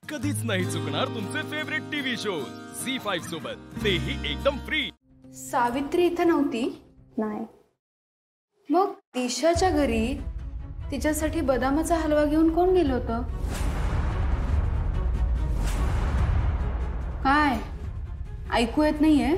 कधीच नाही चुकणार तुमचे फेवरेट टीव्ही शोज झी5 सोबत, तेही एकदम फ्री। सावित्री इथं नव्हती? नाही। मग दिशाच्या घरी तिच्यासाठी बदामाचा हलवा घेऊन कोण गेलं होतं? काय ऐकू येत नाहीये?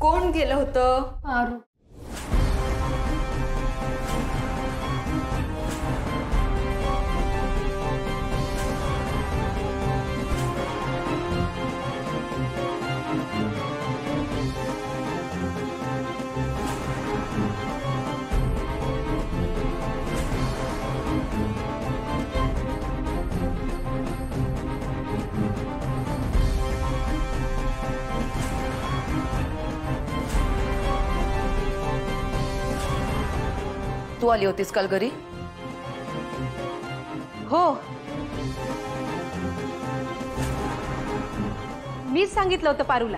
कोण गेलं होतं? पारू। तू आली होतीस काल घरी? हो, मीच सांगितलं होतं पारूला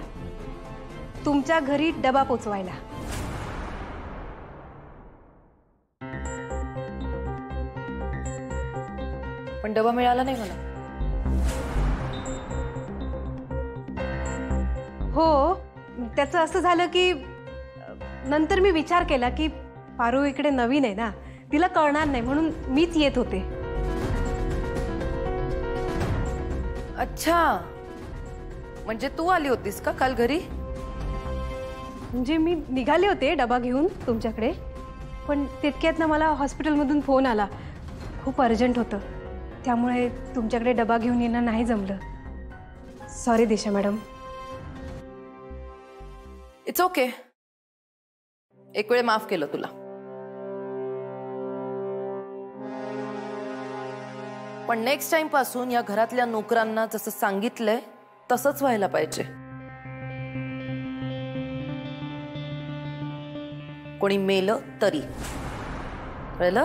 तुमच्या घरी डबा पोचवायला। पण डबा मिळाला नाही मला। हो, त्याचं असं झालं की नंतर मी विचार केला की पारू इकडे नवीन आहे ना, तिला कळणार नाही म्हणून मीच येत होते। अच्छा, म्हणजे तू आली होतीस का काल घरी? म्हणजे मी निघाले होते डबा घेऊन तुमच्याकडे, पण तितक्यात ना मला हॉस्पिटलमधून फोन आला, खूप अर्जंट होतं, त्यामुळे तुमच्याकडे डबा घेऊन येणं नाही जमलं। Sorry Disha madam. It's okay, एक वेळ माफ केलं तुला, पण नेक्स्ट टाइम पासून या घरातल्या नोकरांना जसं सांगितलंय तसंच व्हायला पाहिजे। कोणी मेलं तरी, कळलं?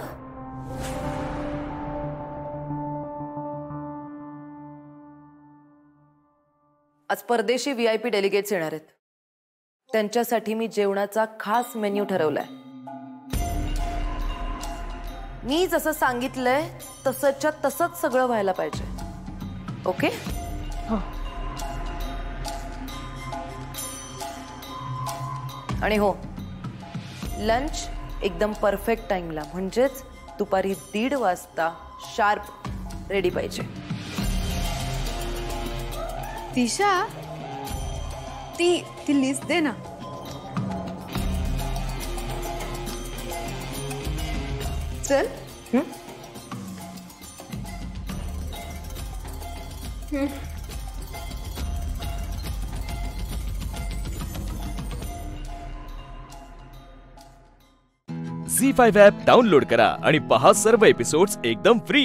आज परदेशी VIP डेलिगेट्स येणार आहेत, त्यांच्यासाठी मी जेवणाचा खास मेन्यू ठरवलाय। मी जसं सांगितलंय तसंच्या तसंच सगळं व्हायला पाहिजे, ओके? हो। आणि हो, लंच एकदम परफेक्ट टाइमला, म्हणजेच दुपारी 1:30 वाजता शार्प रेडी पाहिजे। दिशा, ती लिस्ट दे ना। चल। झी5 ॲप डाउनलोड करा आणि पहा सर्व एपिसोड्स एकदम फ्री।